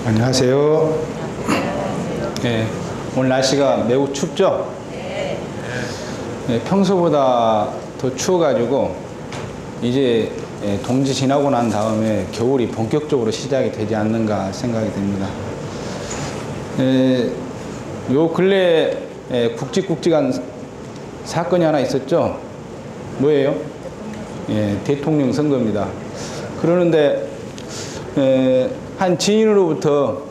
안녕하세요. 네, 오늘 날씨가 매우 춥죠? 네, 평소보다 더 추워가지고 이제 동지 지나고 난 다음에 겨울이 본격적으로 시작이 되지 않는가 생각이 됩니다. 요 근래 굵직굵직한 사건이 하나 있었죠? 뭐예요? 대통령 선거입니다. 그러는데 한 지인으로부터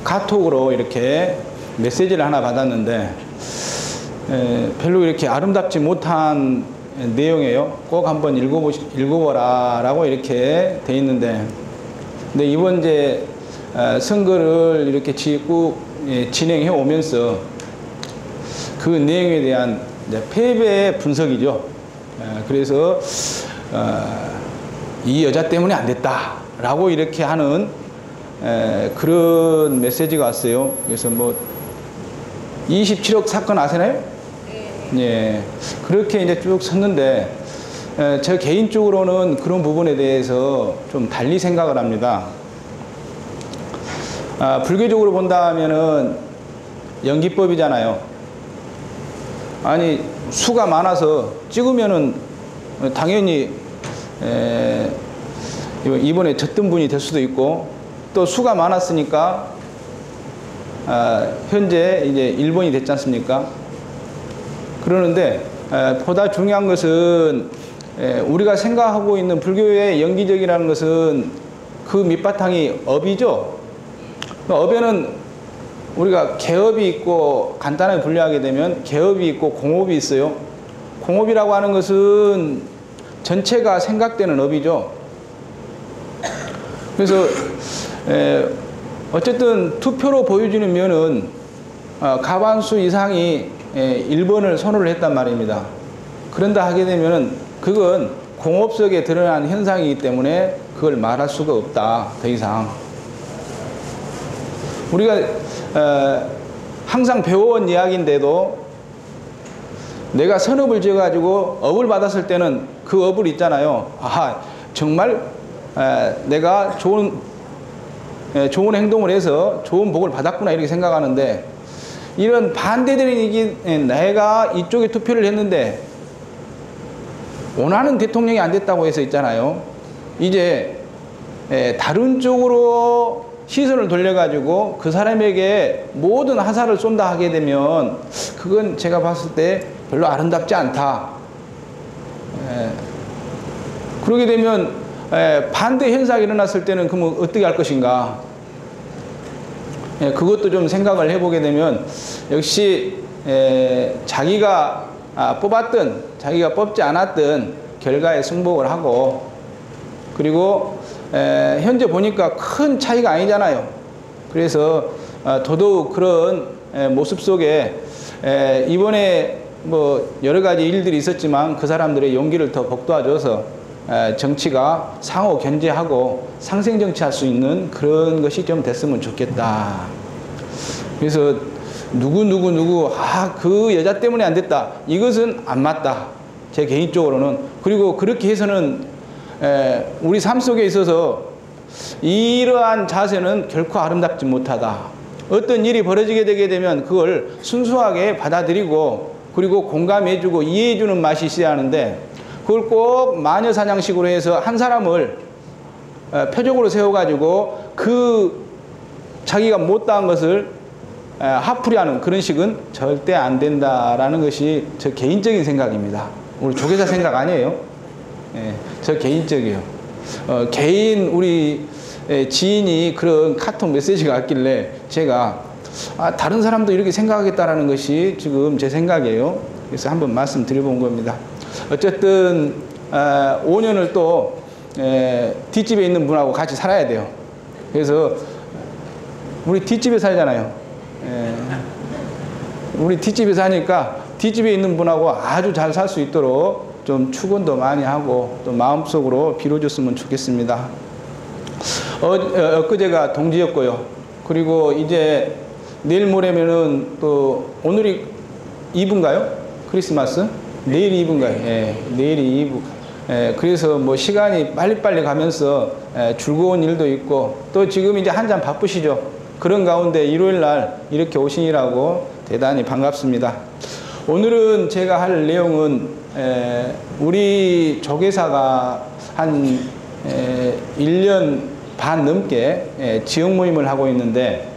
카톡으로 이렇게 메시지를 하나 받았는데 별로 이렇게 아름답지 못한 내용이에요. 꼭 한번 읽어보라 라고 이렇게 돼 있는데, 근데 이번 이제 선거를 이렇게 진행해 오면서 그 내용에 대한 이제 패배 분석이죠. 그래서 이 여자 때문에 안 됐다 라고 이렇게 하는 그런 메시지가 왔어요. 그래서 뭐 27억 사건 아시나요? 예, 그렇게 이제 쭉 썼는데 제 개인적으로는 그런 부분에 대해서 좀 달리 생각을 합니다. 불교적으로 본다면은 연기법이잖아요. 아니 수가 많아서 찍으면은 당연히 이번에 졌던 분이 될 수도 있고, 또 수가 많았으니까 현재 이제 1번이 됐지 않습니까? 그러는데 보다 중요한 것은 우리가 생각하고 있는 불교의 연기적이라는 것은 그 밑바탕이 업이죠. 업에는 우리가 개업이 있고, 간단하게 분류하게 되면 개업이 있고 공업이 있어요. 공업이라고 하는 것은 전체가 생각되는 업이죠. 그래서 어쨌든 투표로 보여주는 면은 과반수 이상이 1번을 선호를 했단 말입니다. 그런다 하게 되면은 그건 공업 속에 드러난 현상이기 때문에 그걸 말할 수가 없다, 더 이상. 우리가 항상 배워온 이야기인데도 내가 선업을 지어가지고 업을 받았을 때는 그 업을 있잖아요. 아, 정말 내가 좋은 행동을 해서 좋은 복을 받았구나 이렇게 생각하는데, 이런 반대되는 내가 이쪽에 투표를 했는데 원하는 대통령이 안 됐다고 해서 있잖아요. 이제 다른 쪽으로 시선을 돌려가지고 그 사람에게 모든 화살을 쏜다 하게 되면 그건 제가 봤을 때 별로 아름답지 않다. 그러게 되면 반대 현상이 일어났을 때는 그러면 어떻게 할 것인가? 그것도 좀 생각을 해보게 되면 역시 자기가 뽑았든 자기가 뽑지 않았든 결과에 승복을 하고, 그리고 현재 보니까 큰 차이가 아니잖아요. 그래서 더더욱 그런 모습 속에 이번에 뭐 여러 가지 일들이 있었지만 그 사람들의 용기를 더 복돋아줘서 정치가 상호 견제하고 상생 정치할 수 있는 그런 것이 좀 됐으면 좋겠다. 그래서 누구 그 여자 때문에 안 됐다, 이것은 안 맞다, 제 개인적으로는. 그리고 그렇게 해서는 우리 삶 속에 있어서 이러한 자세는 결코 아름답지 못하다. 어떤 일이 벌어지게 되게 되면 그걸 순수하게 받아들이고, 그리고 공감해주고 이해해주는 맛이 있어야 하는데, 그걸 꼭 마녀사냥식으로 해서 한 사람을 표적으로 세워가지고 그 자기가 못다한 것을 화풀이하는 그런 식은 절대 안 된다라는 것이 저 개인적인 생각입니다. 우리 조계사 생각 아니에요. 저 개인적이에요. 개인 우리 지인이 그런 카톡 메시지가 왔길래 제가 다른 사람도 이렇게 생각하겠다라는 것이 지금 제 생각이에요. 그래서 한번 말씀드려본 겁니다. 어쨌든 5년을 또 뒷집에 있는 분하고 같이 살아야 돼요. 그래서 우리 뒷집에 살잖아요. 우리 뒷집에 사니까 뒷집에 있는 분하고 아주 잘 살 수 있도록 좀 축원도 많이 하고 또 마음속으로 빌어줬으면 좋겠습니다. 엊그제가 동지였고요. 그리고 이제 내일 모레면은 또 오늘이 2부인가요? 크리스마스? 내일이 2부인가요? 예, 내일이 2부. 그래서 뭐 시간이 빨리빨리 가면서 즐거운 일도 있고 또 지금 이제 한참 바쁘시죠. 그런 가운데 일요일 날 이렇게 오시니라고 대단히 반갑습니다. 오늘은 제가 할 내용은 우리 조계사가 한 1년 반 넘게 지역 모임을 하고 있는데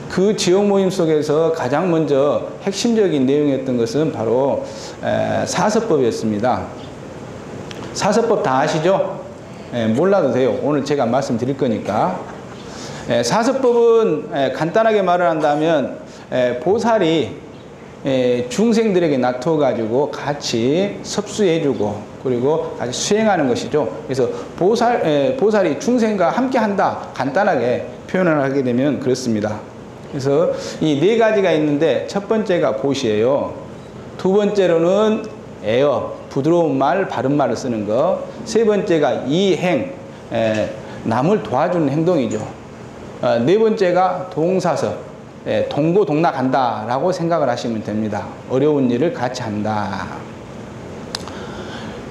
그 지역 모임 속에서 가장 먼저 핵심적인 내용이었던 것은 바로 사서법이었습니다. 사서법 다 아시죠? 몰라도 돼요. 오늘 제가 말씀드릴 거니까. 사서법은 간단하게 말을 한다면 보살이 중생들에게 놔둬 가지고 같이 섭수해주고 그리고 같이 수행하는 것이죠. 그래서 보살이 중생과 함께 한다, 간단하게 표현을 하게 되면 그렇습니다. 그래서 이 네 가지가 있는데 첫 번째가 보시예요. 두 번째로는 애어, 부드러운 말, 바른 말을 쓰는 거. 세 번째가 이행, 남을 도와주는 행동이죠. 네 번째가 동사서, 동고동락한다 라고 생각을 하시면 됩니다. 어려운 일을 같이 한다.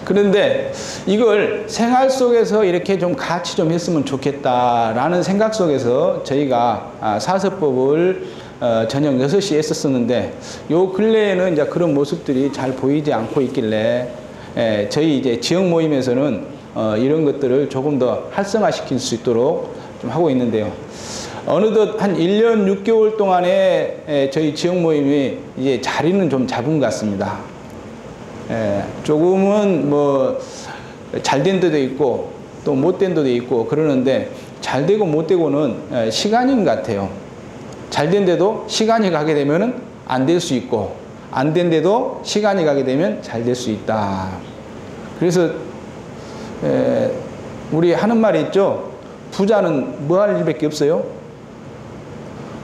그런데 이걸 생활 속에서 이렇게 좀 같이 좀 했으면 좋겠다라는 생각 속에서 저희가 사서법을 저녁 6시에 했었는데 요 근래에는 이제 그런 모습들이 잘 보이지 않고 있길래 저희 이제 지역 모임에서는 이런 것들을 조금 더 활성화시킬 수 있도록 좀 하고 있는데요. 어느덧 한 1년 6개월 동안에 저희 지역 모임이 이제 자리는 좀 잡은 것 같습니다. 조금은 뭐 잘된 데도 있고 또 못된 데도 있고 그러는데 잘 되고 못 되고는 시간인 것 같아요. 잘된 데도 시간이 가게 되면 안 될 수 있고 안 된 데도 시간이 가게 되면 잘 될 수 있다. 그래서 우리 하는 말이 있죠. 부자는 뭐 할 일밖에 없어요?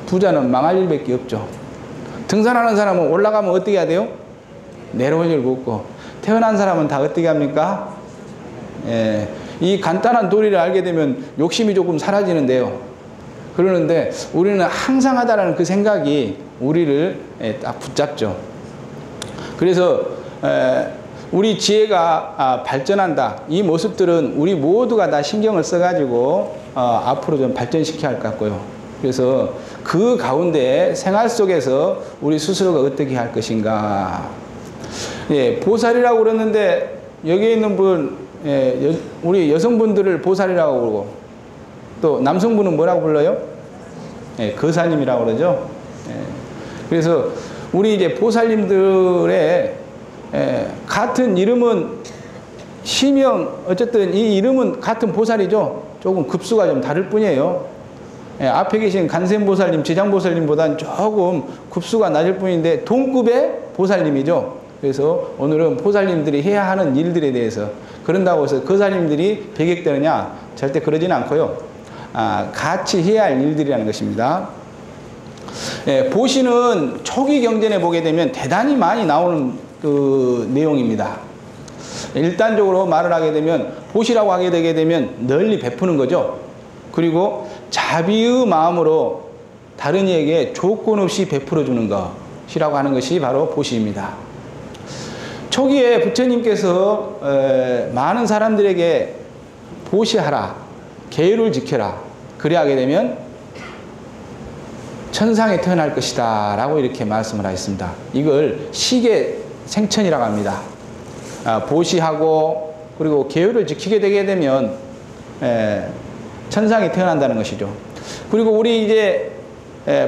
부자는 망할 일밖에 없죠. 등산하는 사람은 올라가면 어떻게 해야 돼요? 내려올 일 없고 태어난 사람은 다 어떻게 합니까? 이 간단한 도리를 알게 되면 욕심이 조금 사라지는데요. 그러는데 우리는 항상 하다라는 그 생각이 우리를 딱 붙잡죠. 그래서 우리 지혜가 발전한다. 이 모습들은 우리 모두가 다 신경을 써가지고 앞으로 좀 발전시켜야 할 것 같고요. 그래서 그 가운데 생활 속에서 우리 스스로가 어떻게 할 것인가. 보살이라고 그러는데 여기에 있는 분, 우리 여성분들을 보살이라고 그러고 또 남성분은 뭐라고 불러요? 거사님이라고 그러죠. 그래서 우리 이제 보살님들의 같은 이름은 시명, 어쨌든 이 이름은 같은 보살이죠. 조금 급수가 좀 다를 뿐이에요. 앞에 계신 간센보살님, 지장보살님보다는 조금 급수가 낮을 뿐인데 동급의 보살님이죠. 그래서 오늘은 보살님들이 해야 하는 일들에 대해서 그런다고 해서 거사님들이 배격되느냐? 절대 그러지는 않고요. 같이 해야 할 일들이라는 것입니다. 보시는 초기 경전에 보게 되면 대단히 많이 나오는 그 내용입니다. 일단적으로 말을 하게 되면 보시라고 하게 되게 되면 널리 베푸는 거죠. 그리고 자비의 마음으로 다른 이에게 조건 없이 베풀어 주는 것이라고 하는 것이 바로 보시입니다. 초기에 부처님께서 많은 사람들에게 보시하라, 계율을 지켜라. 그래 하게 되면 천상에 태어날 것이다 라고 이렇게 말씀을 하셨습니다. 이걸 시계 생천이라고 합니다. 보시하고 그리고 계율을 지키게 되게 되면 천상에 태어난다는 것이죠. 그리고 우리 이제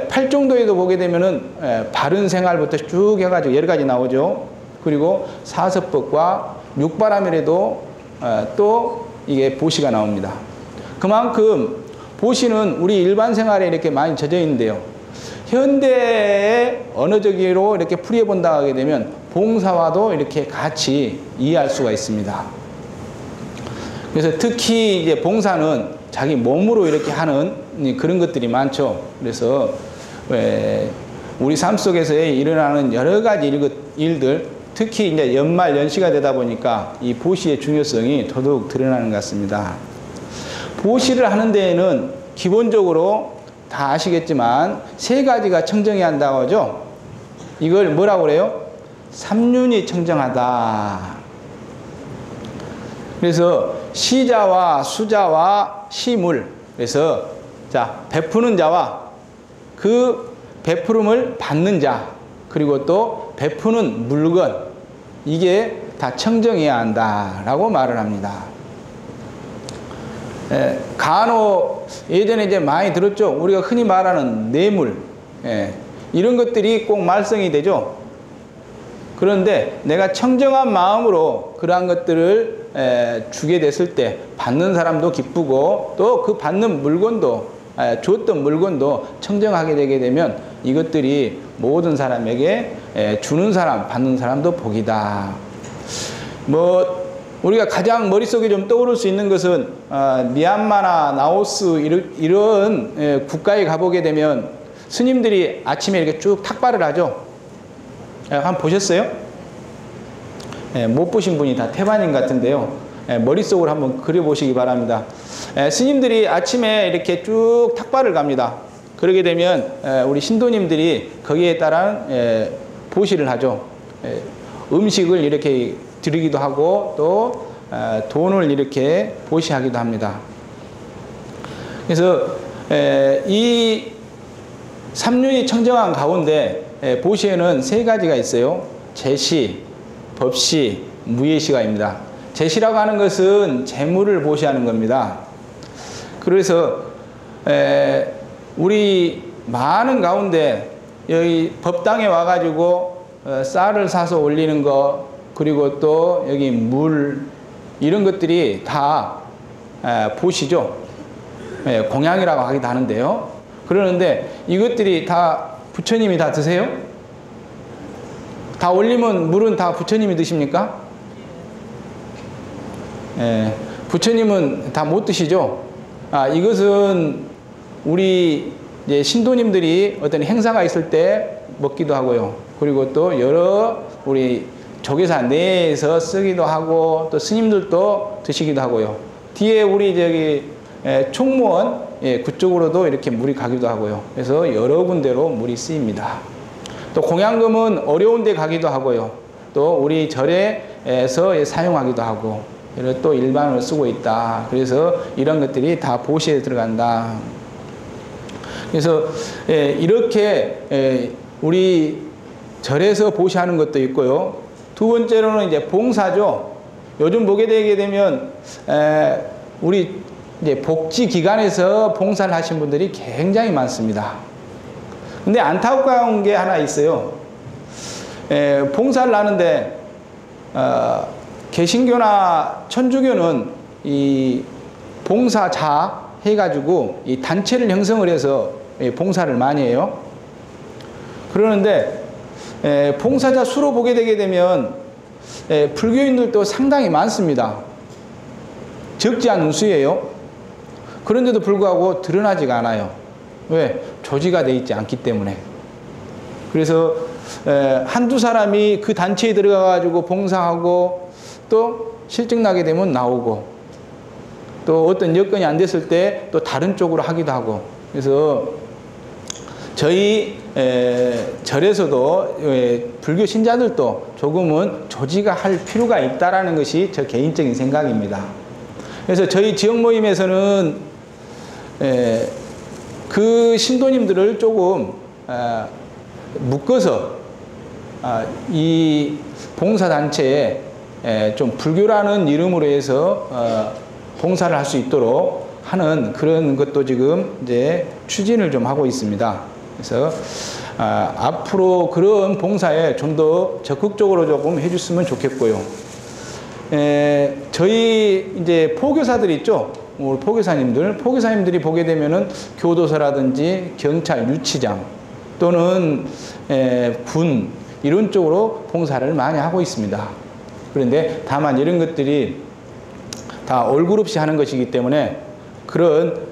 팔정도에도 보게 되면은 바른 생활부터 쭉 해가지고 여러 가지 나오죠. 그리고 사서법과 육바라밀에도 또 이게 보시가 나옵니다. 그만큼 보시는 우리 일반 생활에 이렇게 많이 젖어 있는데요. 현대의 언어적으로 이렇게 풀이해 본다 하게 되면 봉사와도 이렇게 같이 이해할 수가 있습니다. 그래서 특히 이제 봉사는 자기 몸으로 이렇게 하는 그런 것들이 많죠. 그래서 우리 삶 속에서 일어나는 여러 가지 일들, 특히 이제 연말 연시가 되다 보니까 이 보시의 중요성이 더더욱 드러나는 것 같습니다. 보시를 하는 데에는 기본적으로 다 아시겠지만 세 가지가 청정해야 한다고 하죠. 이걸 뭐라고 그래요? 삼륜이 청정하다. 그래서 시자와 수자와 시물. 그래서 자, 베푸는 자와 그 베푸름을 받는 자, 그리고 또 베푸는 물건, 이게 다 청정해야 한다라고 말을 합니다. 간혹 예전에 이제 많이 들었죠. 우리가 흔히 말하는 뇌물, 이런 것들이 꼭 말썽이 되죠. 그런데 내가 청정한 마음으로 그러한 것들을 주게 됐을 때 받는 사람도 기쁘고 또 그 받는 물건도, 줬던 물건도 청정하게 되게 되면 이것들이 모든 사람에게 주는 사람, 받는 사람도 복이다. 뭐 우리가 가장 머릿속에 좀 떠오를 수 있는 것은 미얀마나 라오스 이런 국가에 가보게 되면 스님들이 아침에 이렇게 쭉 탁발을 하죠. 한번 보셨어요? 못 보신 분이 다 태반인 같은데요. 머릿속으로 한번 그려보시기 바랍니다. 스님들이 아침에 이렇게 쭉 탁발을 갑니다. 그러게 되면 우리 신도님들이 거기에 따른 보시를 하죠. 음식을 이렇게 드리기도 하고 또 돈을 이렇게 보시하기도 합니다. 그래서 이 삼륜이 청정한 가운데 보시에는 세 가지가 있어요. 제시, 법시, 무예시가입니다. 제시라고 하는 것은 재물을 보시하는 겁니다. 그래서 우리 많은 가운데 여기 법당에 와가지고 쌀을 사서 올리는 거, 그리고 또 여기 물, 이런 것들이 다 보시죠. 공양이라고 하기도 하는데요. 그러는데 이것들이 다 부처님이 다 드세요? 다 올리면 물은 다 부처님이 드십니까? 부처님은 다 못 드시죠? 이것은 우리 이제 신도님들이 어떤 행사가 있을 때 먹기도 하고요. 그리고 또 여러 우리 조계사 내에서 쓰기도 하고 또 스님들도 드시기도 하고요. 뒤에 우리 저기 총무원 그쪽으로도 이렇게 물이 가기도 하고요. 그래서 여러 군데로 물이 쓰입니다. 또 공양금은 어려운 데 가기도 하고요. 또 우리 절에서 사용하기도 하고, 또 일반으로 쓰고 있다. 그래서 이런 것들이 다 보시에 들어간다. 그래서 이렇게 우리 절에서 보시하는 것도 있고요. 두 번째로는 이제 봉사죠. 요즘 보게 되게 되면 우리 이제 복지기관에서 봉사를 하신 분들이 굉장히 많습니다. 근데 안타까운 게 하나 있어요. 봉사를 하는데 개신교나 천주교는 이 봉사자 해가지고 이 단체를 형성을 해서 봉사를 많이 해요. 그러는데 봉사자 수로 보게 되게 되면 불교인들도 상당히 많습니다. 적지 않은 수예요. 그런데도 불구하고 드러나지가 않아요. 왜? 조지가 돼 있지 않기 때문에. 그래서 한두 사람이 그 단체에 들어가 가지고 봉사하고 또 실증 나게 되면 나오고, 또 어떤 여건이 안 됐을 때 또 다른 쪽으로 하기도 하고. 그래서 저희 절에서도 불교 신자들도 조금은 조지가 할 필요가 있다라는 것이 저 개인적인 생각입니다. 그래서 저희 지역 모임에서는 그 신도님들을 조금 묶어서 이 봉사단체에 좀 불교라는 이름으로 해서 봉사를 할 수 있도록 하는 그런 것도 지금 이제 추진을 좀 하고 있습니다. 그래서 앞으로 그런 봉사에 좀 더 적극적으로 조금 해줬으면 좋겠고요. 저희 이제 포교사들 있죠. 우리 포교사님들이 보게 되면은 교도소라든지 경찰, 유치장 또는 군 이런 쪽으로 봉사를 많이 하고 있습니다. 그런데 다만 이런 것들이 다 얼굴 없이 하는 것이기 때문에 그런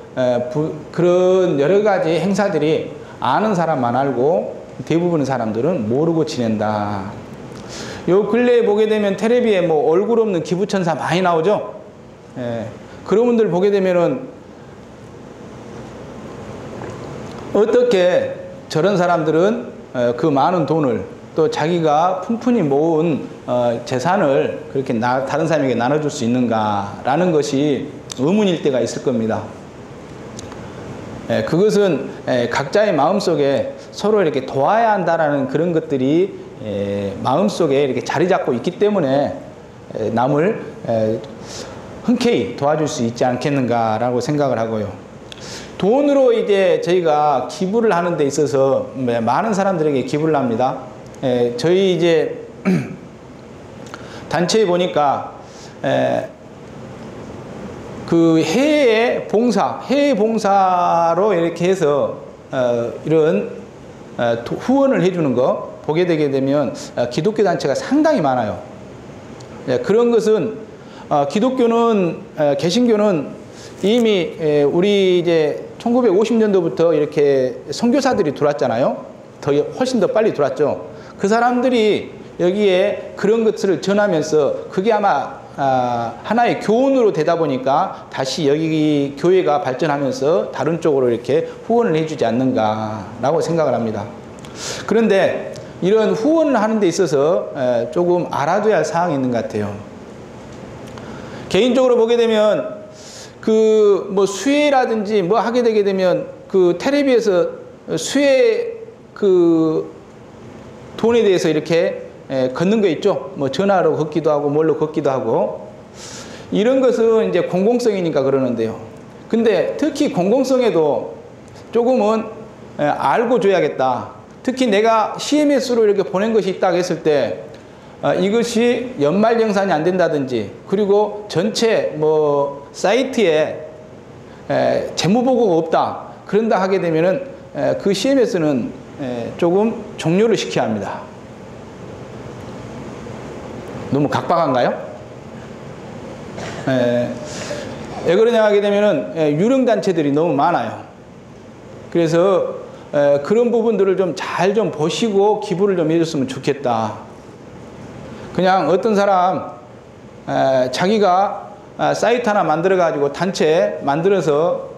여러 가지 행사들이 아는 사람만 알고 대부분의 사람들은 모르고 지낸다. 요 근래에 보게 되면 텔레비에 뭐 얼굴 없는 기부천사 많이 나오죠. 그런 분들 보게 되면은 어떻게 저런 사람들은 그 많은 돈을 또 자기가 품푼히 모은 재산을 그렇게 다른 사람에게 나눠줄 수 있는가라는 것이 의문일 때가 있을 겁니다. 그것은 각자의 마음속에 서로 이렇게 도와야 한다라는 그런 것들이 마음속에 이렇게 자리 잡고 있기 때문에 남을 흔쾌히 도와줄 수 있지 않겠는가라고 생각을 하고요. 돈으로 이제 저희가 기부를 하는 데 있어서 많은 사람들에게 기부를 합니다. 저희 이제 단체에 보니까 그 해외 봉사로 이렇게 해서 이런 후원을 해주는 거 보게 되게 되면 기독교 단체가 상당히 많아요. 그런 것은 기독교는 개신교는 이미 우리 이제 1950년도부터 이렇게 선교사들이 들어왔잖아요. 훨씬 더 빨리 들어왔죠. 그 사람들이 여기에 그런 것들을 전하면서 그게 아마 하나의 교훈으로 되다 보니까 다시 여기 교회가 발전하면서 다른 쪽으로 이렇게 후원을 해주지 않는가라고 생각을 합니다. 그런데 이런 후원을 하는 데 있어서 조금 알아둬야 할 사항이 있는 것 같아요. 개인적으로 보게 되면 그 뭐 수혜라든지 뭐 하게 되게 되면 그 텔레비에서 수혜 그 돈에 대해서 이렇게 걷는 거 있죠. 뭐 전화로 걷기도 하고 뭘로 걷기도 하고 이런 것은 이제 공공성이니까 그러는데요. 근데 특히 공공성에도 조금은 알고 줘야겠다. 특히 내가 CMS로 이렇게 보낸 것이 있다고 했을 때 이것이 연말정산이 안 된다든지 그리고 전체 뭐 사이트에 재무보고가 없다. 그런다 하게 되면은 그 CMS는 조금 종료를 시켜야 합니다. 너무 각박한가요? 왜 그러냐 하게 되면은 유령단체들이 너무 많아요. 그래서 그런 부분들을 좀 잘 좀 보시고 기부를 좀 해줬으면 좋겠다. 그냥 어떤 사람 자기가 사이트 하나 만들어 가지고 단체 만들어서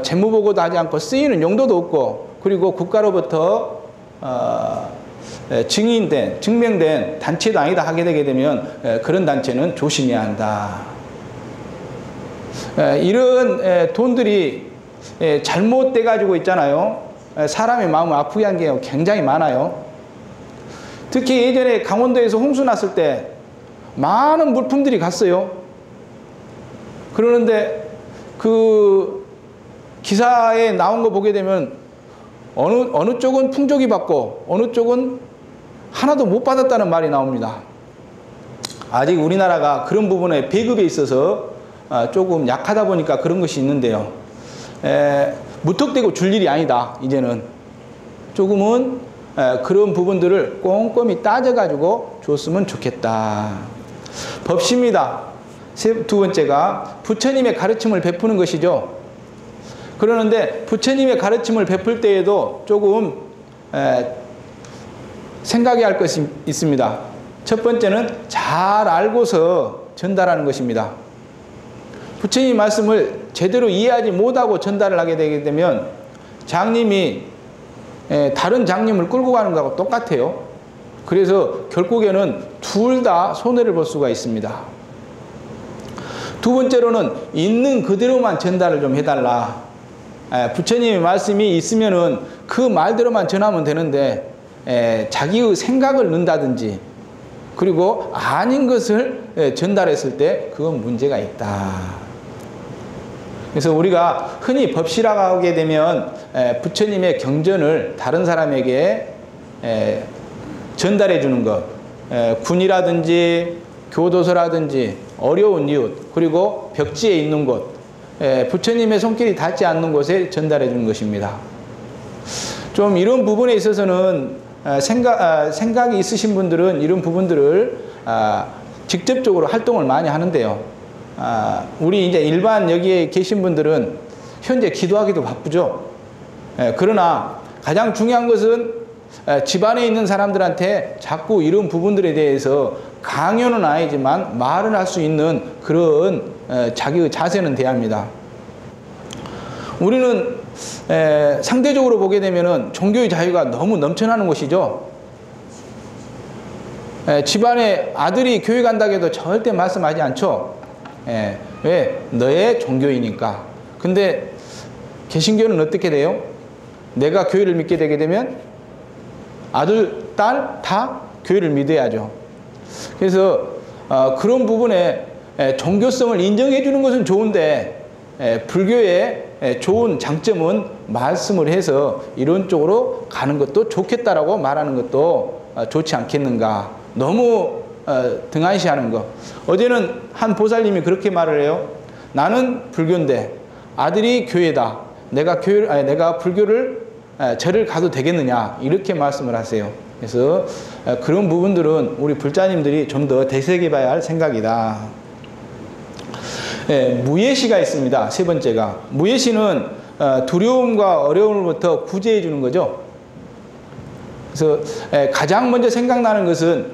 재무보고도 하지 않고 쓰이는 용도도 없고 그리고 국가로부터 증명된 단체도 아니다 하게 되게 되면 그런 단체는 조심해야 한다. 이런 돈들이 잘못돼 가지고 있잖아요. 사람의 마음을 아프게 한 게 굉장히 많아요. 특히 예전에 강원도에서 홍수 났을 때 많은 물품들이 갔어요. 그러는데 그 기사에 나온 거 보게 되면 어느 쪽은 풍족이 받고 어느 쪽은 하나도 못 받았다는 말이 나옵니다. 아직 우리나라가 그런 부분에 배급에 있어서 조금 약하다 보니까 그런 것이 있는데요. 무턱대고 줄 일이 아니다. 이제는 조금은 그런 부분들을 꼼꼼히 따져가지고 줬으면 좋겠다. 법시입니다. 두 번째가 부처님의 가르침을 베푸는 것이죠. 그러는데 부처님의 가르침을 베풀 때에도 조금 생각해야 할 것이 있습니다. 첫 번째는 잘 알고서 전달하는 것입니다. 부처님 말씀을 제대로 이해하지 못하고 전달을 하게 되게 되면 장님이 다른 장님을 끌고 가는 것하고 똑같아요. 그래서 결국에는 둘 다 손해를 볼 수가 있습니다. 두 번째로는 있는 그대로만 전달을 좀 해달라. 부처님의 말씀이 있으면은 그 말대로만 전하면 되는데 자기의 생각을 넣는다든지 그리고 아닌 것을 전달했을 때 그건 문제가 있다. 그래서 우리가 흔히 법시라고 하게 되면 부처님의 경전을 다른 사람에게 전달해 주는 것, 군이라든지 교도소라든지 어려운 이웃 그리고 벽지에 있는 곳, 부처님의 손길이 닿지 않는 곳에 전달해 주는 것입니다. 좀 이런 부분에 있어서는 생각이 있으신 분들은 이런 부분들을 직접적으로 활동을 많이 하는데요. 우리 이제 일반 여기에 계신 분들은 현재 기도하기도 바쁘죠. 그러나 가장 중요한 것은 집안에 있는 사람들한테 자꾸 이런 부분들에 대해서 강요는 아니지만 말을 할 수 있는 그런 자기의 자세는 돼야 합니다. 우리는 상대적으로 보게 되면은 종교의 자유가 너무 넘쳐나는 곳이죠. 집안에 아들이 교회 간다고 해도 절대 말씀하지 않죠. 왜? 너의 종교이니까. 근데 개신교는 어떻게 돼요? 내가 교회를 믿게 되게 되면 아들, 딸 다 교회를 믿어야죠. 그래서 그런 부분에 종교성을 인정해 주는 것은 좋은데 불교의 좋은 장점은 말씀을 해서 이런 쪽으로 가는 것도 좋겠다라고 말하는 것도 좋지 않겠는가. 너무 등한시하는 거. 어제는 한 보살님이 그렇게 말을 해요. 나는 불교인데 아들이 교회다. 내가 불교를 절을 가도 되겠느냐 이렇게 말씀을 하세요. 그래서 그런 부분들은 우리 불자님들이 좀 더 되새겨 봐야 할 생각이다. 무예시가 있습니다. 세 번째가 무예시는 두려움과 어려움으로부터 구제해 주는 거죠. 그래서 가장 먼저 생각나는 것은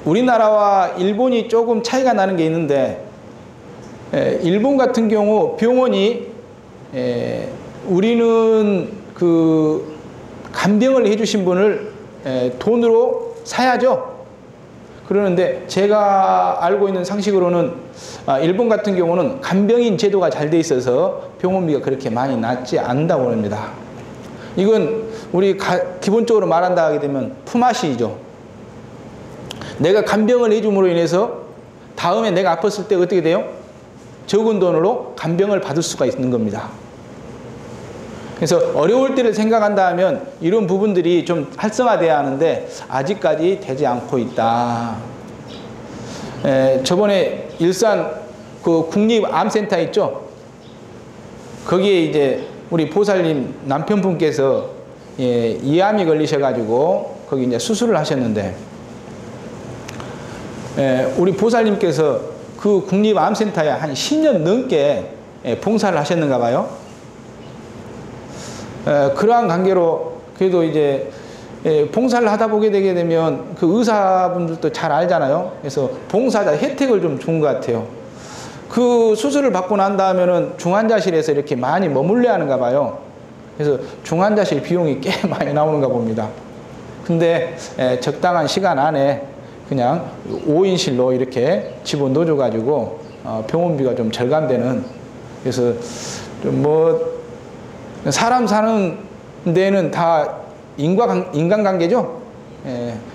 우리나라와 일본이 조금 차이가 나는 게 있는데 일본 같은 경우 병원이 우리는 그 간병을 해주신 분을 돈으로 사야죠. 그러는데 제가 알고 있는 상식으로는 일본 같은 경우는 간병인 제도가 잘 돼 있어서 병원비가 그렇게 많이 낮지 않다고 합니다. 이건 우리 기본적으로 말한다 하게 되면 품앗이죠. 내가 간병을 해줌으로 인해서 다음에 내가 아팠을 때 어떻게 돼요? 적은 돈으로 간병을 받을 수가 있는 겁니다. 그래서 어려울 때를 생각한다 하면 이런 부분들이 좀 활성화돼야 하는데 아직까지 되지 않고 있다. 저번에 일산 그 국립암센터 있죠? 거기에 이제 우리 보살님 남편분께서 이암이 걸리셔가지고 거기 이제 수술을 하셨는데 우리 보살님께서 그 국립암센터에 한 10년 넘게 봉사를 하셨는가 봐요. 그러한 관계로 그래도 이제 봉사를 하다 보게 되게 되면 그 의사분들도 잘 알잖아요. 그래서 봉사자 혜택을 좀 준 것 같아요. 그 수술을 받고 난 다음에는 중환자실에서 이렇게 많이 머물러야 하는가 봐요. 그래서 중환자실 비용이 꽤 많이 나오는가 봅니다. 근데 적당한 시간 안에 그냥 5인실로 이렇게 집어넣어줘 가지고 병원비가 좀 절감되는, 그래서 좀 사람 사는 데는 다 인간관계죠.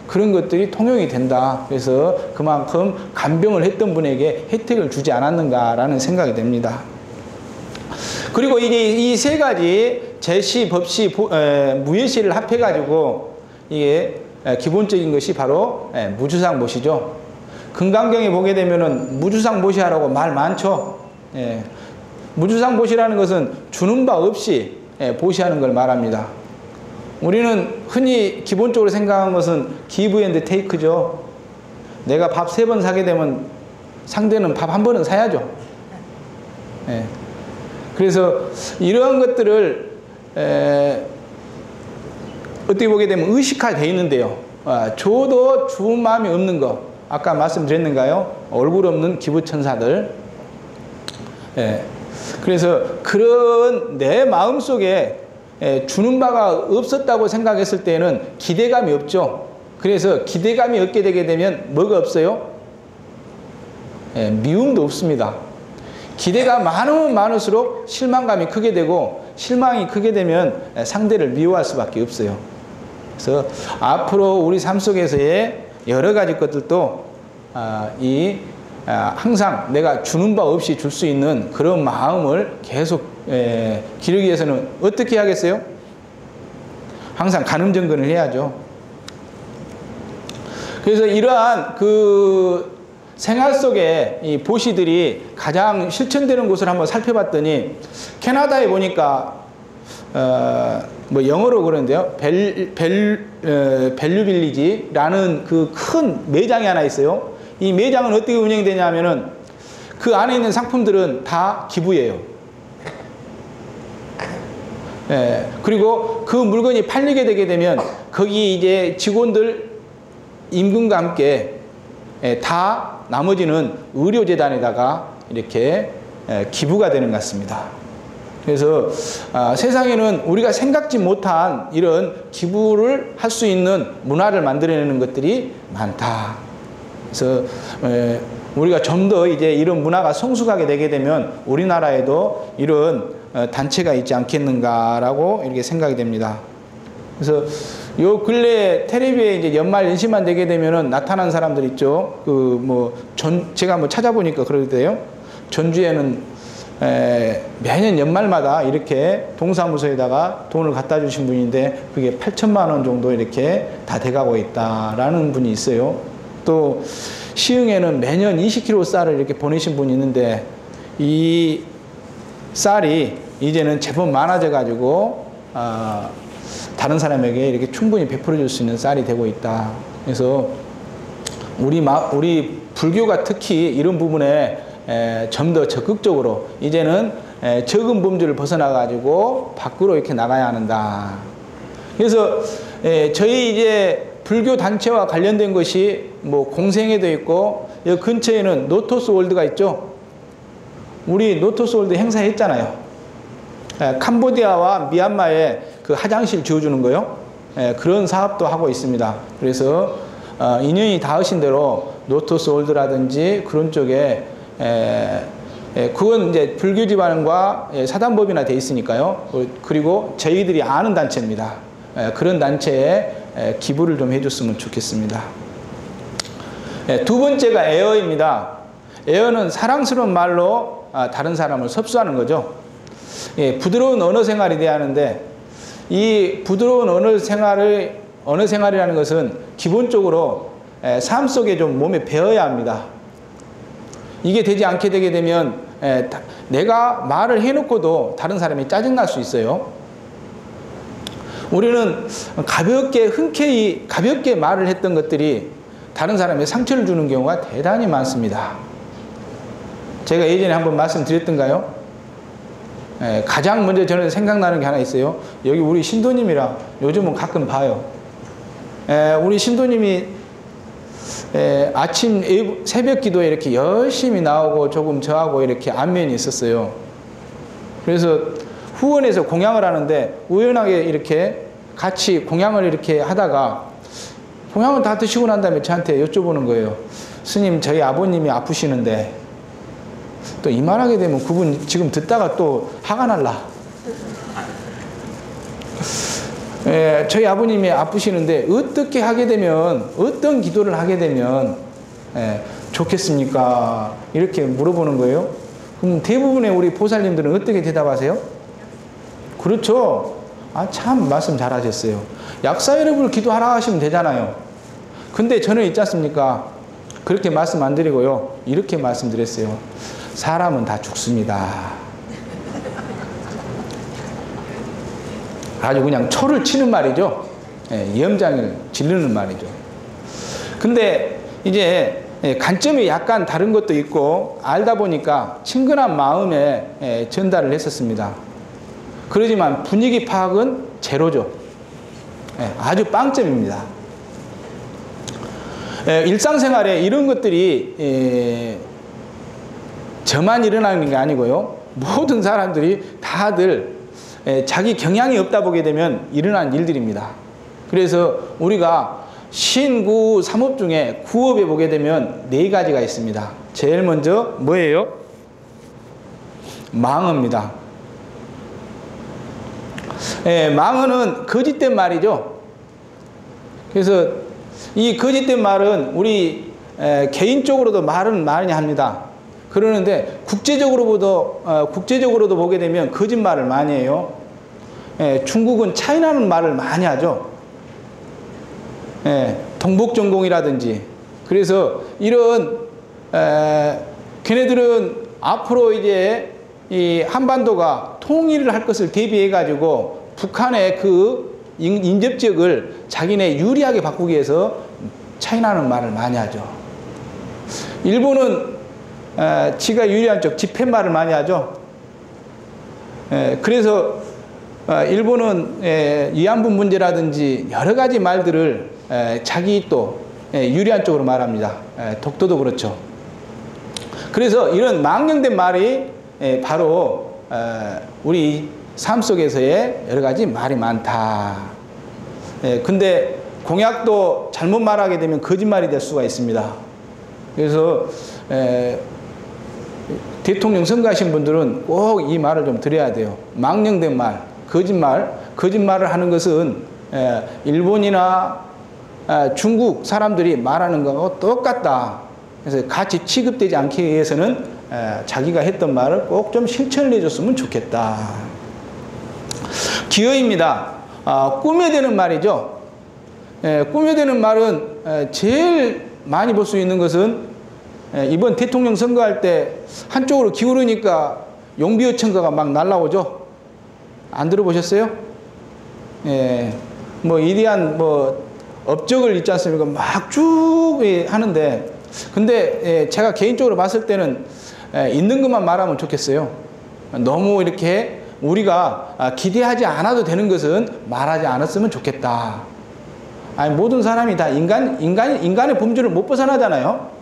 그런 것들이 통용이 된다. 그래서 그만큼 간병을 했던 분에게 혜택을 주지 않았는가라는 생각이 됩니다. 그리고 이게 이 세 가지 제시, 법시, 무예시를 합해가지고 이게 기본적인 것이 바로 무주상보시죠. 금강경에 보게 되면은 무주상보시하라고 말 많죠. 무주상보시라는 것은 주는 바 없이 보시하는 걸 말합니다. 우리는 흔히 기본적으로 생각하는 것은 기브 앤드 테이크죠. 내가 밥 3번 사게 되면 상대는 밥 1번은 사야죠. 그래서 이러한 것들을 어떻게 보게 되면 의식화되어 있는데요. 줘도 주은 마음이 없는 거, 아까 말씀드렸는가요? 얼굴 없는 기부천사들. 그래서 그런 내 마음속에 주는 바가 없었다고 생각했을 때는 기대감이 없죠. 그래서 기대감이 없게 되게 되면 뭐가 없어요? 미움도 없습니다. 기대가 많으면 많을수록 실망감이 크게 되고, 실망이 크게 되면 상대를 미워할 수밖에 없어요. 그래서 앞으로 우리 삶 속에서의 여러 가지 것들도 항상 내가 주는 바 없이 줄 수 있는 그런 마음을 계속 기르기 위해서는 어떻게 하겠어요? 항상 간음정근을 해야죠. 그래서 이러한 그 생활 속에 이 보시들이 가장 실천되는 곳을 한번 살펴봤더니, 캐나다에 보니까 영어로 그러는데요, 밸류빌리지라는 그 큰 매장이 하나 있어요. 이 매장은 어떻게 운영되냐면은 그 안에 있는 상품들은 다 기부예요. 그리고 그 물건이 팔리게 되게 되면 거기 이제 직원들 임금과 함께 다 나머지는 의료재단에다가 이렇게 기부가 되는 것 같습니다. 그래서 세상에는 우리가 생각지 못한 이런 기부를 할 수 있는 문화를 만들어내는 것들이 많다. 그래서 우리가 좀 더 이제 이런 문화가 성숙하게 되게 되면 우리나라에도 이런 단체가 있지 않겠는가라고 이렇게 생각이 됩니다. 그래서 요 근래 텔레비에 이제 연말 연시만 되게 되면은 나타난 사람들 있죠. 제가 뭐 찾아보니까 그러대요. 전주에는 매년 연말마다 이렇게 동사무소에다가 돈을 갖다 주신 분인데 그게 8천만 원 정도 이렇게 다 돼가고 있다라는 분이 있어요. 또 시흥에는 매년 20kg 쌀을 이렇게 보내신 분이 있는데 이 쌀이 이제는 제법 많아져 가지고 다른 사람에게 이렇게 충분히 베풀어 줄 수 있는 쌀이 되고 있다. 그래서 우리 불교가 특히 이런 부분에 좀 더 적극적으로 이제는 적은 범주를 벗어나 가지고 밖으로 이렇게 나가야 한다. 그래서 저희 이제 불교 단체와 관련된 것이 뭐 공생회도 있고 여기 근처에는 노토스 월드가 있죠. 우리 노토스 월드 행사했잖아요. 캄보디아와 미얀마에 그 화장실 지어주는 거요. 그런 사업도 하고 있습니다. 그래서 인연이 닿으신 대로 노토스 월드라든지 그런 쪽에 그건 이제 불교 집안과 사단법인화 돼 있으니까요. 그리고 저희들이 아는 단체입니다. 그런 단체에 기부를 좀 해줬으면 좋겠습니다. 두 번째가 에어입니다. 에어는 사랑스러운 말로 다른 사람을 섭수하는 거죠. 부드러운 언어 생활이 돼야 하는데 이 부드러운 언어 생활이라는 것은 기본적으로 삶 속에 좀 몸에 배어야 합니다. 이게 되지 않게 되게 되면 내가 말을 해놓고도 다른 사람이 짜증날 수 있어요. 우리는 가볍게 흔쾌히 가볍게 말을 했던 것들이 다른 사람에게 상처를 주는 경우가 대단히 많습니다. 제가 예전에 한번 말씀드렸던가요? 가장 먼저 저는 생각나는 게 하나 있어요. 여기 우리 신도님이랑 요즘은 가끔 봐요. 우리 신도님이 아침 새벽 기도에 이렇게 열심히 나오고 조금 저하고 이렇게 안면이 있었어요. 그래서 후원해서 공양을 하는데 우연하게 이렇게 같이 공양을 이렇게 하다가 공양을 다 드시고 난 다음에 저한테 여쭤보는 거예요. 스님, 저희 아버님이 아프시는데 또 이 말하게 되면 그분 지금 듣다가 또 화가 날라. 저희 아버님이 아프시는데 어떻게 하게 되면 어떤 기도를 하게 되면 좋겠습니까? 이렇게 물어보는 거예요. 그럼 대부분의 우리 보살님들은 어떻게 대답하세요? 그렇죠. 참 말씀 잘하셨어요. 약사여러분을 기도하라 하시면 되잖아요. 근데 저는 있지 않습니까? 그렇게 말씀 안 드리고요. 이렇게 말씀드렸어요. 사람은 다 죽습니다. 아주 그냥 초를 치는 말이죠. 염장을 지르는 말이죠. 근데 이제 관점이 약간 다른 것도 있고 알다 보니까 친근한 마음에 전달을 했었습니다. 그러지만 분위기 파악은 제로죠. 아주 빵점입니다. 일상생활에 이런 것들이 저만 일어나는 게 아니고요. 모든 사람들이 다들 자기 경향이 없다 보게 되면 일어난 일들입니다. 그래서 우리가 신구 삼업 중에 구업에 보게 되면 4가지가 있습니다. 제일 먼저 뭐예요? 망언입니다. 망언은 거짓된 말이죠. 그래서 이 거짓된 말은 우리 개인적으로도 말은 많이 합니다. 그러는데 국제적으로도 보게 되면 거짓말을 많이 해요. 중국은 차이나는 말을 많이 하죠. 동북전공이라든지. 그래서 이런 걔네들은 앞으로 이제 이 한반도가 통일을 할 것을 대비해 가지고 북한의 그 인접 지역을 자기네 유리하게 바꾸기 위해서 차이나는 말을 많이 하죠. 일본은 지가 유리한 쪽 집회말을 많이 하죠. 그래서 일본은 위안부 문제라든지 여러 가지 말들을 자기 또 유리한 쪽으로 말합니다. 독도도 그렇죠. 그래서 이런 망령된 말이 바로 우리 삶 속에서의 여러 가지 말이 많다. 근데 공약도 잘못 말하게 되면 거짓말이 될 수가 있습니다. 그래서 대통령 선거하신 분들은 꼭 이 말을 좀 드려야 돼요. 망령된 말, 거짓말을 하는 것은 일본이나 중국 사람들이 말하는 거하고 똑같다. 그래서 같이 취급되지 않기 위해서는 자기가 했던 말을 꼭 좀 실천을 해줬으면 좋겠다. 기여입니다. 꾸며대는 말이죠. 꾸며대는 말은 제일 많이 볼 수 있는 것은 이번 대통령 선거할 때 한쪽으로 기울으니까 용비어천가가 막 날라오죠. 안 들어보셨어요? 뭐 위대한 뭐 업적을 있지 않습니까? 막 쭉 하는데, 근데 제가 개인적으로 봤을 때는 있는 것만 말하면 좋겠어요. 너무 이렇게 우리가 기대하지 않아도 되는 것은 말하지 않았으면 좋겠다. 아니, 모든 사람이 다 인간의 범주를 못 벗어나잖아요.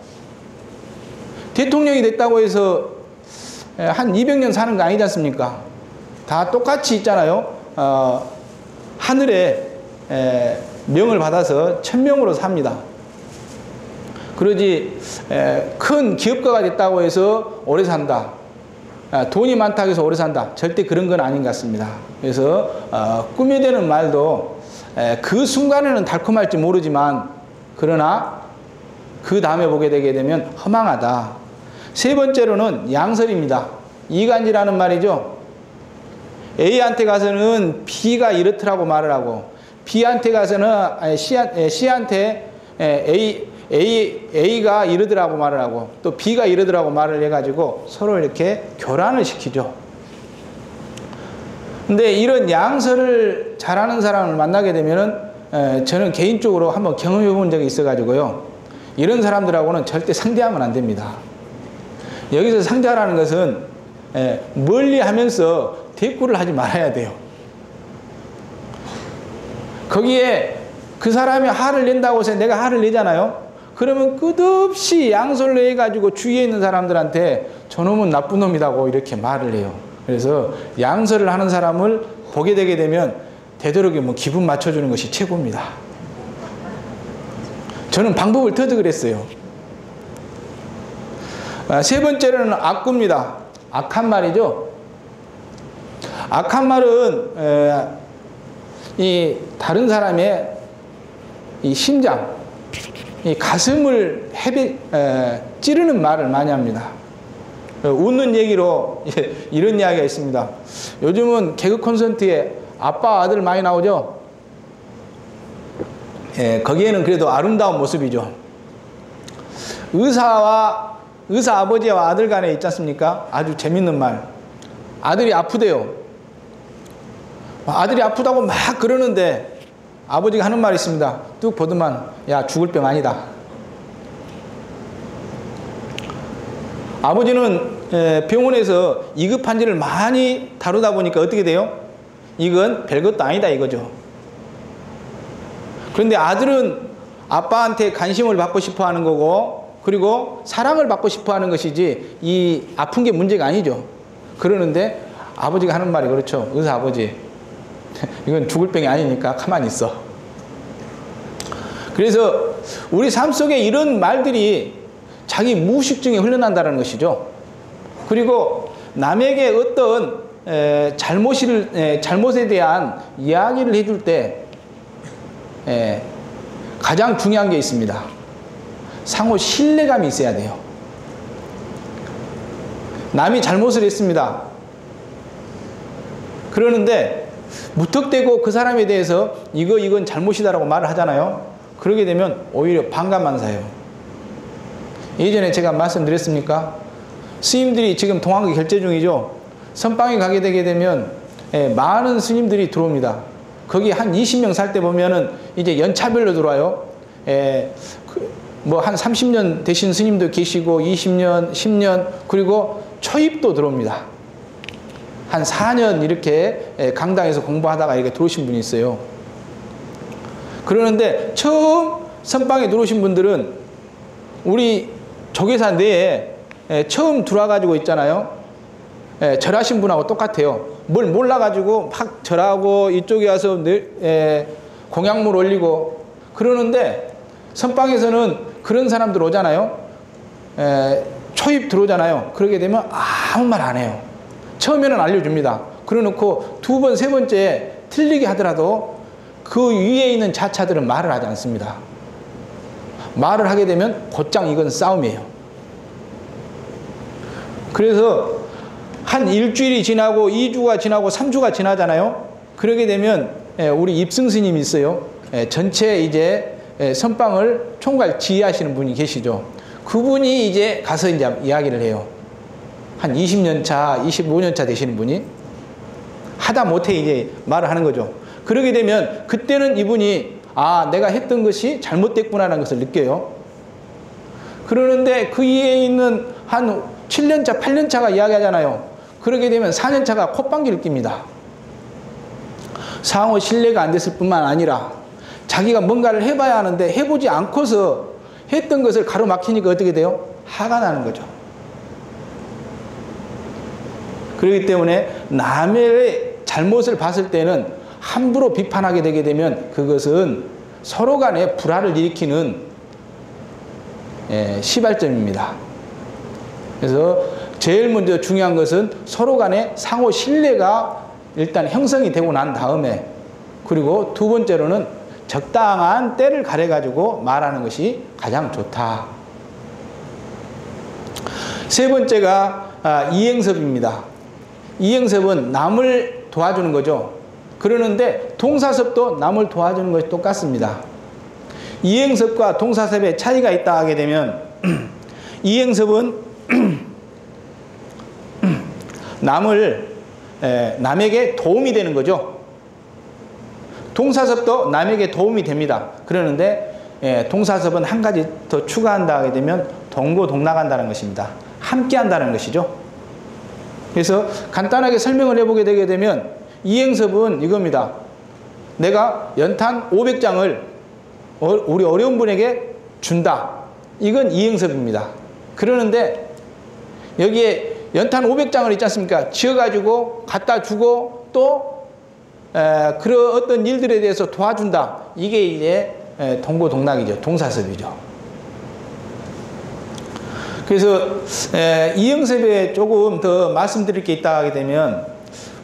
대통령이 됐다고 해서 한 200년 사는 거 아니지 않습니까? 다 똑같이 있잖아요. 하늘에 명을 받아서 천명으로 삽니다. 그러지 큰 기업가가 됐다고 해서 오래 산다. 돈이 많다고 해서 오래 산다. 절대 그런 건 아닌 것 같습니다. 그래서 꾸며대는 말도 그 순간에는 달콤할지 모르지만, 그러나 그 다음에 보게 되게 되면 허망하다. 세 번째로는 양설입니다. 이간질하는 말이죠. A한테 가서는 B가 이렇더라고 말을 하고, B한테 가서는 C한테 A가 이러더라고 말을 하고, 또 B가 이러더라고 말을 해가지고 서로 이렇게 교란을 시키죠. 근데 이런 양설을 잘하는 사람을 만나게 되면은 저는 개인적으로 한번 경험해 본 적이 있어가지고요. 이런 사람들하고는 절대 상대하면 안 됩니다. 여기서 상대하라는 것은 멀리 하면서 대꾸를 하지 말아야 돼요. 거기에 그 사람이 화를 낸다고 해서 내가 화를 내잖아요. 그러면 끝없이 양설로 해가지고 주위에 있는 사람들한테 저놈은 나쁜 놈이라고 이렇게 말을 해요. 그래서 양설을 하는 사람을 보게 되게 되면 되도록이면 기분 맞춰주는 것이 최고입니다. 저는 방법을 터득을 했어요. 세 번째로는 악구입니다. 악한 말이죠. 악한 말은 이 다른 사람의 이 심장, 이 가슴을 찌르는 말을 많이 합니다. 웃는 얘기로 이런 이야기가 있습니다. 요즘은 개그 콘서트에 아빠 아들 많이 나오죠. 거기에는 그래도 아름다운 모습이죠. 의사 아버지와 아들 간에 있지 않습니까? 아주 재밌는 말. 아들이 아프대요. 아들이 아프다고 막 그러는데 아버지가 하는 말이 있습니다. 뚝 보더만, 야, 죽을 병 아니다. 아버지는 병원에서 이급 환자를 많이 다루다 보니까 어떻게 돼요? 이건 별것도 아니다 이거죠. 그런데 아들은 아빠한테 관심을 받고 싶어 하는 거고, 그리고 사랑을 받고 싶어 하는 것이지 이 아픈 게 문제가 아니죠. 그러는데 아버지가 하는 말이 그렇죠. 의사 아버지, 이건 죽을 병이 아니니까 가만히 있어. 그래서 우리 삶 속에 이런 말들이 자기 무의식 중에 흘러난다는 것이죠. 그리고 남에게 어떤 잘못에 대한 이야기를 해줄 때 가장 중요한 게 있습니다. 상호 신뢰감이 있어야 돼요. 남이 잘못을 했습니다. 그러는데 무턱대고 그 사람에 대해서 이건 잘못이다라고 말을 하잖아요. 그러게 되면 오히려 반감만 사요. 예전에 제가 말씀드렸습니까? 스님들이 지금 동학의 결제 중이죠. 선방에 가게 되게 되면 많은 스님들이 들어옵니다. 거기 한 20명 살 때 보면은 이제 연차별로 들어와요. 뭐 한 30년 되신 스님도 계시고 20년, 10년, 그리고 초입도 들어옵니다. 한 4년 이렇게 강당에서 공부하다가 이렇게 들어오신 분이 있어요. 그러는데 처음 선방에 들어오신 분들은 우리 조계사 내에 처음 들어와가지고 있잖아요. 절하신 분하고 똑같아요. 뭘 몰라가지고 막 절하고 이쪽에 와서 공약물 올리고 그러는데 선방에서는 그런 사람들 오잖아요. 초입 들어오잖아요. 그러게 되면 아무 말 안 해요. 처음에는 알려줍니다. 그러놓고 두 번, 세 번째 틀리게 하더라도 그 위에 있는 자차들은 말을 하지 않습니다. 말을 하게 되면 곧장 이건 싸움이에요. 그래서 한 일주일이 지나고 2주가 지나고 3주가 지나잖아요. 그러게 되면 우리 입승 스님이 있어요. 전체 이제 선방을 총괄 지휘하시는 분이 계시죠. 그분이 이제 가서 이제 이야기를 해요. 한 20년 차, 25년 차 되시는 분이 하다 못해 이제 말을 하는 거죠. 그러게 되면 그때는 이분이 내가 했던 것이 잘못됐구나라는 것을 느껴요. 그러는데 그 위에 있는 한 7년 차, 8년 차가 이야기하잖아요. 그러게 되면 4년 차가 콧방귀를 낍니다. 상호 신뢰가 안 됐을 뿐만 아니라 자기가 뭔가를 해봐야 하는데 해보지 않고서 했던 것을 가로막히니까 어떻게 돼요? 화가 나는 거죠. 그렇기 때문에 남의 잘못을 봤을 때는 함부로 비판하게 되게 되면 그것은 서로 간에 불화를 일으키는 시발점입니다. 그래서 제일 먼저 중요한 것은 서로 간에 상호 신뢰가 일단 형성이 되고 난 다음에, 그리고 두 번째로는 적당한 때를 가려가지고 말하는 것이 가장 좋다. 세 번째가 이행섭입니다. 이행섭은 남을 도와주는 거죠. 그러는데 동사섭도 남을 도와주는 것이 똑같습니다. 이행섭과 동사섭의 차이가 있다 하게 되면 이행섭은 남에게 도움이 되는 거죠. 동사섭도 남에게 도움이 됩니다. 그러는데 동사섭은 한 가지 더 추가한다 하게 되면 동고동락한다는 것입니다. 함께 한다는 것이죠. 그래서 간단하게 설명을 해보게 되게 되면 이행섭은 이겁니다. 내가 연탄 500장을 우리 어려운 분에게 준다. 이건 이행섭입니다. 그러는데 여기에 연탄 500장을 있지 않습니까? 지어가지고 갖다 주고 또 그런 어떤 일들에 대해서 도와준다. 이게 이제 동고동락이죠. 동사섭이죠. 그래서 이행섭에 조금 더 말씀드릴 게 있다 하게 되면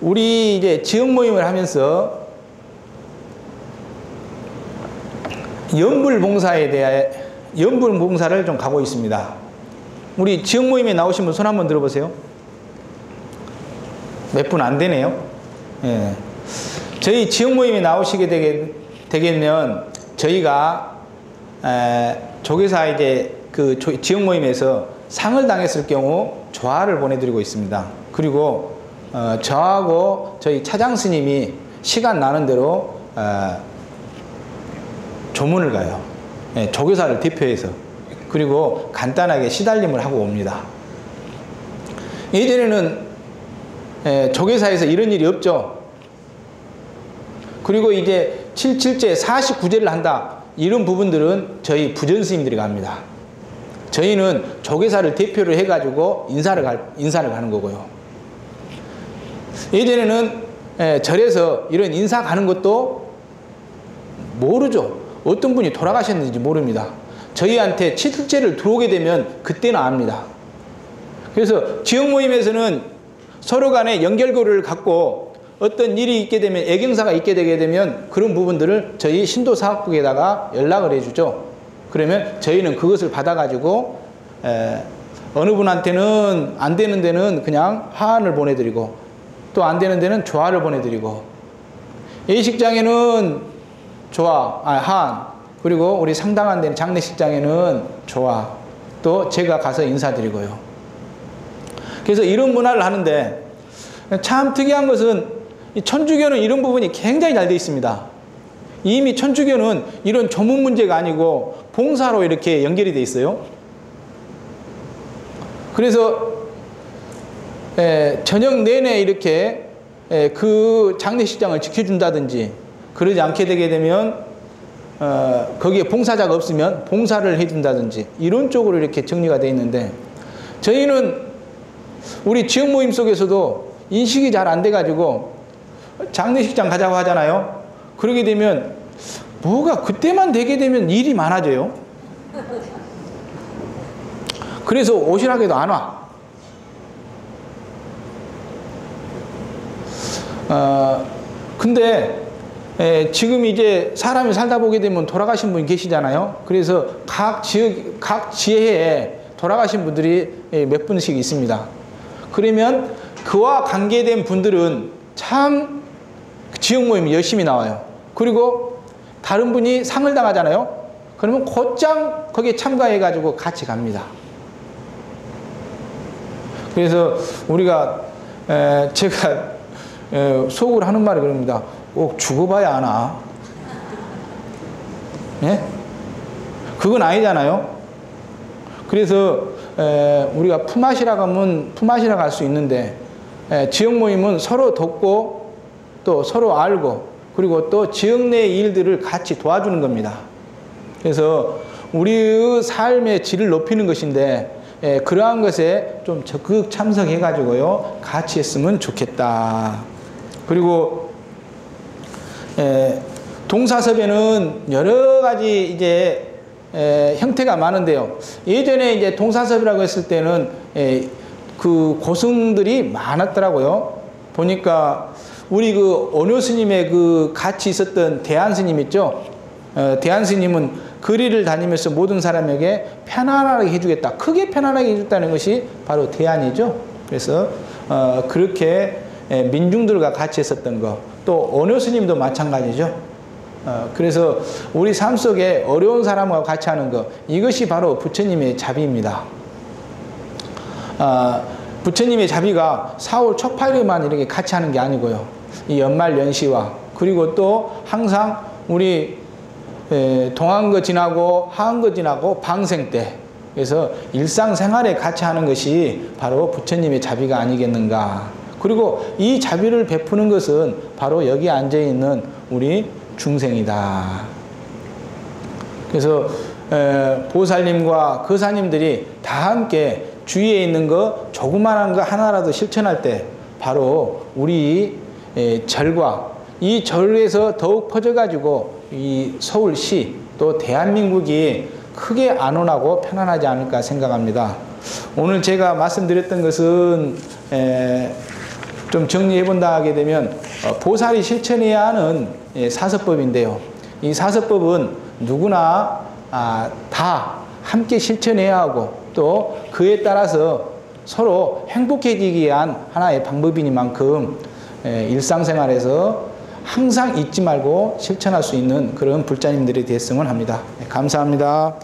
우리 이제 지역 모임을 하면서 연불봉사에 대해 연불봉사를 좀 가고 있습니다. 우리 지역 모임에 나오신 분 손 한번 들어보세요. 몇 분 안 되네요. 저희 지역 모임에 나오시게 되겠면 저희가 조계사 이제 그 지역 모임에서 상을 당했을 경우 조화를 보내드리고 있습니다. 그리고 저하고 저희 차장 스님이 시간 나는 대로 조문을 가요. 조계사를 대표해서. 그리고 간단하게 시달림을 하고 옵니다. 예전에는 조계사에서 이런 일이 없죠. 그리고 이제 77제 49제를 한다. 이런 부분들은 저희 부전스님들이 갑니다. 저희는 조계사를 대표로 해가지고 인사를 가는 거고요. 예전에는 절에서 이런 인사 가는 것도 모르죠. 어떤 분이 돌아가셨는지 모릅니다. 저희한테 7제를 들어오게 되면 그때는 압니다. 그래서 지역 모임에서는 서로 간에 연결고리를 갖고 어떤 일이 있게 되면 애경사가 있게 되게 되면 그런 부분들을 저희 신도사학국에다가 연락을 해주죠. 그러면 저희는 그것을 받아가지고 어느 분한테는 안 되는 데는 그냥 하한을 보내드리고 또 안 되는 데는 조화를 보내드리고 예식장에는 하한, 그리고 우리 상당한 데는 장례식장에는 조화, 또 제가 가서 인사드리고요. 그래서 이런 문화를 하는데 참 특이한 것은 천주교는 이런 부분이 굉장히 잘 되어 있습니다. 이미 천주교는 이런 조문 문제가 아니고 봉사로 이렇게 연결이 되어 있어요. 그래서 저녁 내내 이렇게 그 장례식장을 지켜준다든지 그러지 않게 되게 되면 거기에 봉사자가 없으면 봉사를 해준다든지 이런 쪽으로 이렇게 정리가 되어 있는데 저희는 우리 지역 모임 속에서도 인식이 잘 안 돼가지고 장례식장 가자고 하잖아요. 그러게 되면 뭐가 그때만 되게 되면 일이 많아져요. 그래서 오시라고 해도 안 와. 근데 지금 이제 사람이 살다 보게 되면 돌아가신 분이 계시잖아요. 그래서 각 지혜에 돌아가신 분들이 몇 분씩 있습니다. 그러면 그와 관계된 분들은 참 지역 모임이 열심히 나와요. 그리고 다른 분이 상을 당하잖아요. 그러면 곧장 거기에 참가해가지고 같이 갑니다. 그래서 우리가 제가 속으로 하는 말이 그럽니다. 꼭 죽어봐야 하나? 예? 그건 아니잖아요. 그래서 우리가 품앗이라고 하면 품앗이라고 할 수 있는데 지역 모임은 서로 돕고 또 서로 알고 그리고 또 지역 내 일들을 같이 도와주는 겁니다. 그래서 우리의 삶의 질을 높이는 것인데 그러한 것에 좀 적극 참석해 가지고요 같이 했으면 좋겠다. 그리고 동사섭에는 여러 가지 이제 형태가 많은데요. 예전에 이제 동사섭이라고 했을 때는 그 고승들이 많았더라고요. 보니까 우리 그 원효 스님의 그 같이 있었던 대한 스님 있죠. 대한 스님은 거리를 다니면서 모든 사람에게 편안하게 해주겠다. 크게 편안하게 해줬다는 것이 바로 대안이죠. 그래서 그렇게 민중들과 같이 했었던 거. 또 원효 스님도 마찬가지죠. 그래서 우리 삶 속에 어려운 사람과 같이 하는 것, 이것이 바로 부처님의 자비입니다. 부처님의 자비가 4월 초파일에만 이렇게 같이 하는 게 아니고요. 이 연말 연시와 그리고 또 항상 우리 동한 거 지나고 하한 거 지나고 방생 때, 그래서 일상생활에 같이 하는 것이 바로 부처님의 자비가 아니겠는가. 그리고 이 자비를 베푸는 것은 바로 여기 앉아있는 우리 중생이다. 그래서 보살님과 거사님들이 다 함께 주위에 있는 거 조그만한 거 하나라도 실천할 때 바로 우리 절과 이 절에서 더욱 퍼져가지고 이 서울시 또 대한민국이 크게 안온하고 편안하지 않을까 생각합니다. 오늘 제가 말씀드렸던 것은 좀 정리해 본다 하게 되면 보살이 실천해야 하는 사서법인데요. 이 사서법은 누구나 다 함께 실천해야 하고 또 그에 따라서 서로 행복해지기 위한 하나의 방법이니만큼 일상생활에서 항상 잊지 말고 실천할 수 있는 그런 불자님들이 됐으면 합니다. 감사합니다.